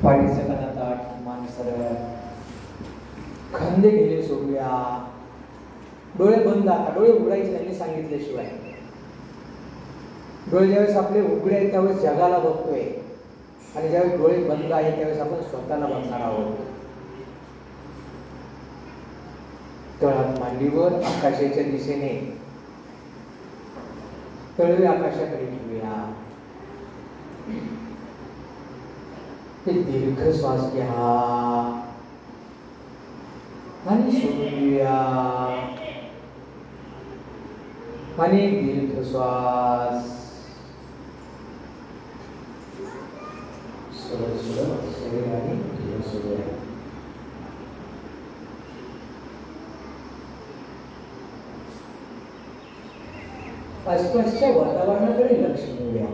पाठीचं कणा ताठ, मान सरळ, खांदे गेले सोडूया. डोळे बंद. आता डोळे उघडायचे त्यांनी सांगितल्याशिवाय. डोळे ज्यावेळेस आपले उघडे आहेत त्यावेळेस जगाला बघतोय, आणि ज्यावेळेस डोळे बंद आहेत त्यावेळेस आपण स्वतःला बघणार आहोत. तळहात मांडीवर आकाशाच्या दिशेने, तळवे आकाशाकडे ठेवूया. एक दीर्घ श्वास घ्या आणि सोडून देऊया. आणि एक दीर्घ श्वास. सरळ सरळ शरीर आणि धीरे सोडूया. आसपासच्या वातावरणाकडे लक्ष देऊया.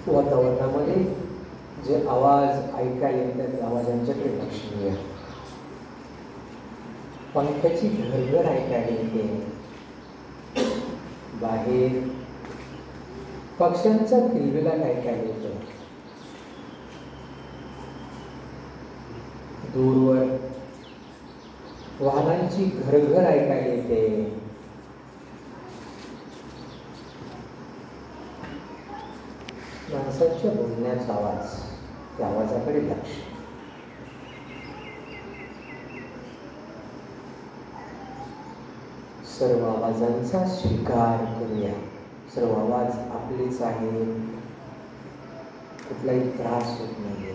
वातावरणामध्ये जे आवाज ऐकायला येतात त्या आवाजांच्याकडे लक्ष देऊया. पंख्याची घरघर ऐकायला येते. बाहेर पक्ष्यांचा किलबिलाट ऐकायला येतो. दूरवर वाहनांची घरघर ऐकायला येते. माणसाच्या बोलण्याचा आवाज, त्या आवाजाकडे लक्ष. सर्व आवाजांचा स्वीकार करूया. सर्व आवाज आपलेच आहे, कुठलाही त्रास होत नाहीये.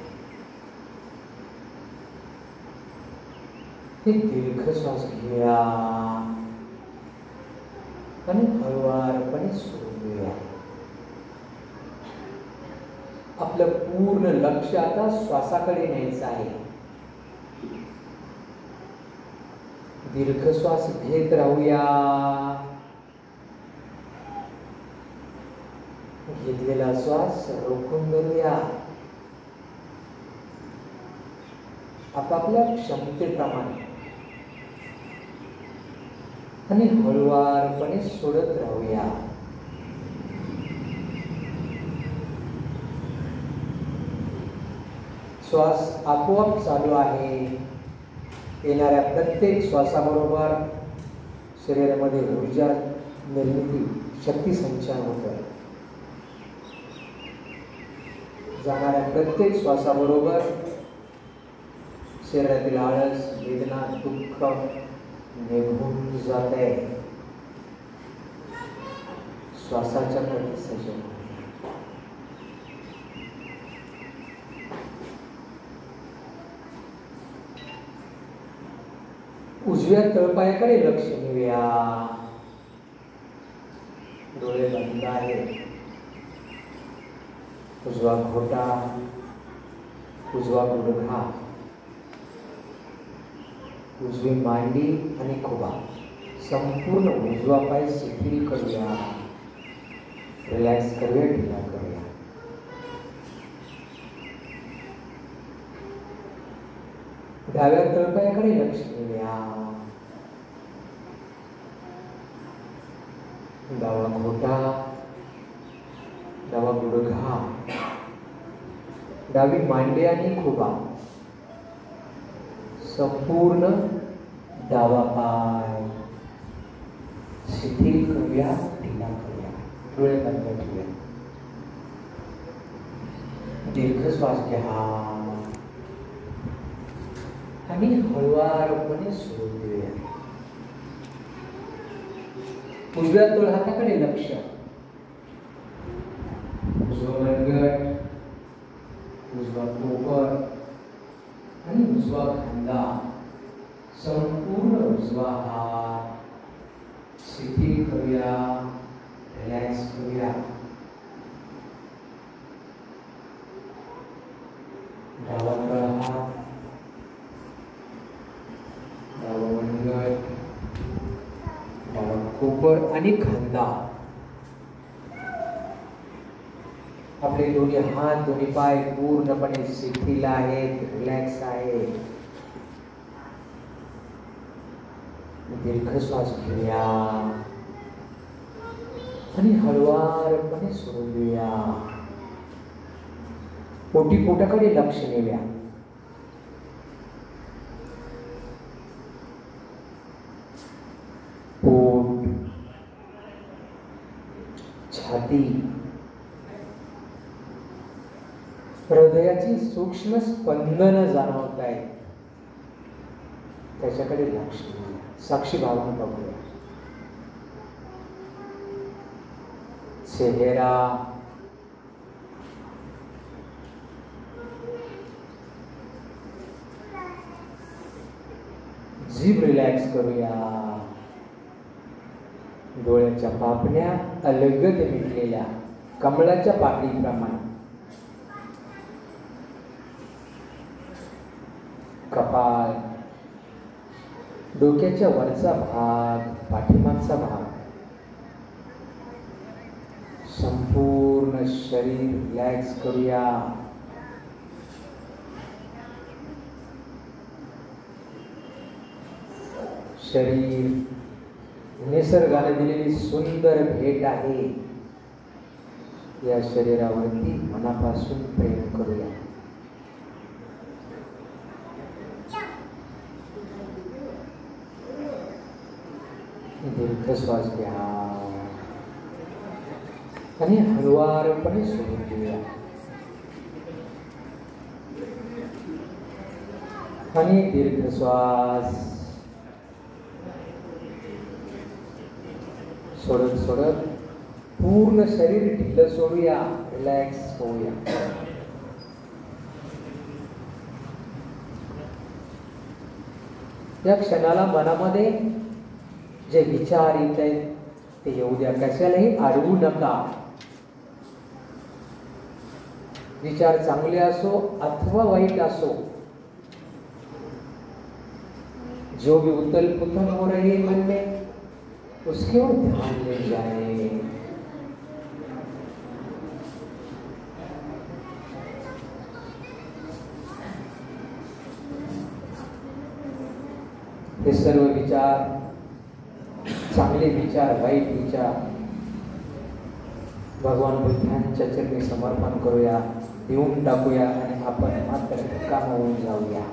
एक दीर्घ श्वास घेऊया आणि हळुवारपणे सोडून देऊया. आपलं पूर्ण लक्ष आता श्वासाकडे न्यायचं आहे. दीर्घ श्वास घेत राहूया. घेतलेला श्वास रोखून धरूया. आपापल्या क्षमतेप्रमाणे आणि हळुवारपणे सोडत राहूया. श्वास आपोआप चालू आहे. येणाऱ्या प्रत्येक श्वासाबरोबर शरीरामध्ये ऊर्जा निर्मिती, शक्ती संचार होतं. जाणाऱ्या प्रत्येक श्वासाबरोबर शरीरातील आळस, वेदना, दुःख निघून जात आहे. श्वासाच्या प्रती सजग. उजव्या तळपायाकडे लक्ष देऊया. डोळे बंद आहेत. उजवा घोटा, उजवा गुडघा, उजवी मांडी आणि खुबा, संपूर्ण उजवा पाय शिथिल करूया. रिलॅक्स करूया, ढिला करूया. डाव्या तळपायाकडे लक्ष देऊया. डावा घोटा, डावा गुडघा, डावी मांडी आणि खुबा, संपूर्ण डावा पाय शिथिल करूया, ढिला करूया. डोळे बंद ठेवूया. दीर्घ श्वास घ्या आणि हळुवारपणे सोडून देऊया. उजव्या तळहाताकडे लक्ष. उजवा मनगट, उजवा कोपर आणि उजवा खांदा, संपूर्ण उजवा हात शिथिल करूया, रिलॅक्स करूया. डावा तळहात, डावा मनगट, डावा कोपर आणि खांदा. आपले दोन्ही हात, दोन्ही पाय पूर्णपणे शिथिल आहेत, रिलॅक्स आहेत. दीर्घ श्वास घेऊया आणि हळुवारपणे सोडून देऊया. पोटाकडे लक्ष नेऊया. पोट, छाती, हृदयाची सूक्ष्म स्पंदन जाणवत आहेत, त्याच्याकडे लक्ष नेऊया. साक्षी भावानं बघूया. चेहरा, जीभ रिलॅक्स करूया. डोळ्याच्या पापण्या अलगद मिटलेल्या कमळाच्या पाकळीप्रमाणे. कपाळ, डोक्याच्या वरचा भाग, पाठीमागचा भाग, संपूर्ण शरीर रिलॅक्स करूया. शरीर निसर्गाने दिलेली सुंदर भेट आहे. या शरीरावरती मनापासून प्रेम करूया. दीर्घ श्वास घ्या आणि हळुवारपणे सोडून देऊया. आणि दीर्घ श्वास सोडत सोडत पूर्ण शरीर ढिलं सोडूया. रिलॅक्स होऊया. या क्षणाला मनामध्ये जे विचार येत आहेत ते येऊ द्या. कशालाही अडवू नका. विचार चांगले असो अथवा वाईट असो, जो भी उथल पुथल हो रही है मन में, उसके ओर ध्यान ले जाए. हे सर्व विचार, चांगले विचार, वाईट विचार भगवान बुद्धांच्या चरणी समर्पण करूया, देऊन टाकूया आणि आपण मात्र रिकाम होऊन जाऊया.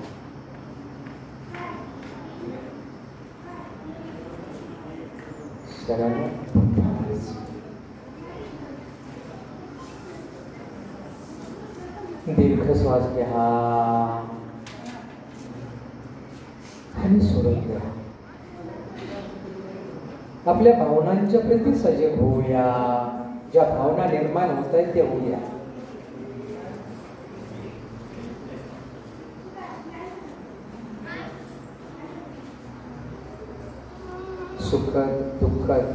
दीर्घ श्वास घ्या आणि सोडून द्या. आपल्या भावनांच्या प्रती सजग होऊया. ज्या भावना निर्माण होत आहेत त्या होऊया. सुखद दुःखद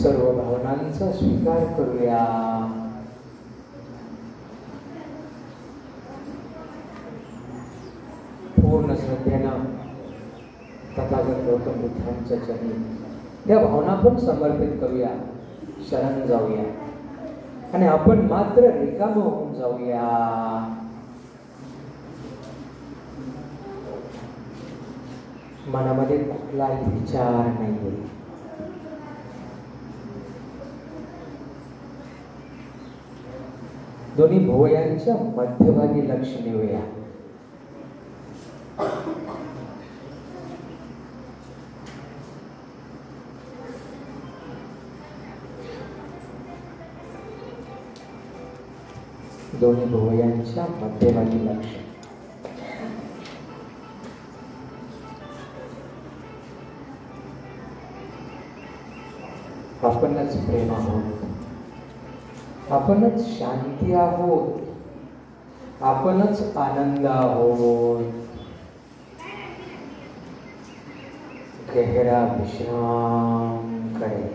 सर्व भावनांचा स्वीकार करूया. पूर्ण श्रद्धेनं तथागत गौतम बुद्धांच्या चरणी या भावना पण समर्पित करूया. शरण जाऊया आणि आपण मात्र रिकाम होऊन जाऊया. मनामध्ये कुठलाही विचार नाही. दोन्ही भुवयांच्या मध्यभागी लक्ष देऊया. दोन्ही भुवयांच्या मध्यभागी लक्ष. आपणच प्रेम आहोत, आपणच शांती आहोत, आपणच आनंद आहोत. गहरा विश्राम करे.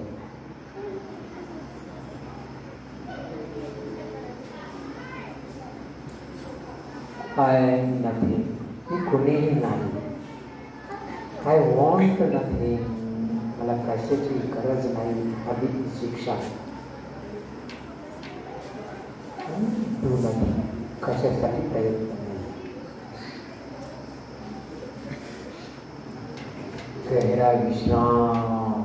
I am nothing. मी कुणीही नाही. I want nothing. मला कशाची गरज नाही. अभी शिक्षा तू नाही. कशासाठी प्रयत्न नाही. गहरा विश्राम.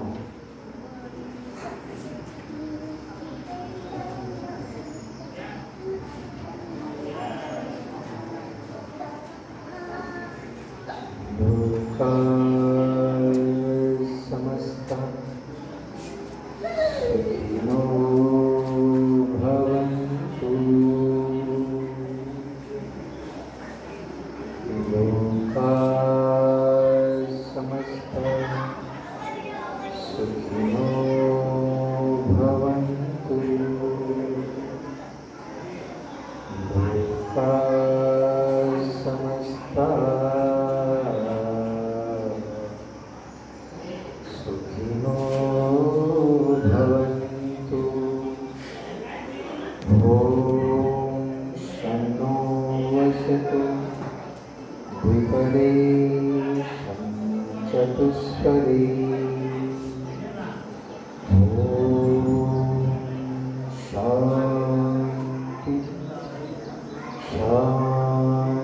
ओम शन्नो वसतु द्विपदे शं चतुष्पदे ओम शांति शांति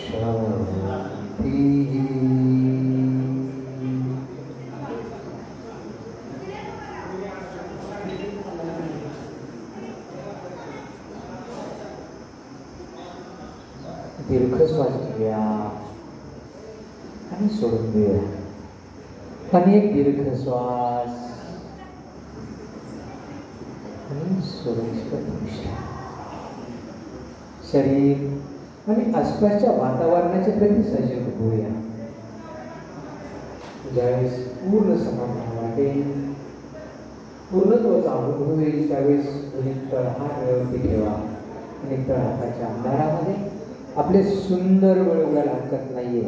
शांति। दीर्घ श्वास घेऊया आणि सोडून देऊया. आणि एक दीर्घ श्वास आणि सोडून देऊया. शरीर आणि आसपासच्या वातावरणाच्या प्रती सजग होऊया. ज्यावेळेस पूर्ण समाधान वाटेल, पूर्णत्वाचा अनुभव होईल, त्यावेळेस एक तळहात व्यवस्थित ठेवा आणि तळहाताच्या अंधारामध्ये आपले सुंदर वेळ उघडायला हरकत नाहीये.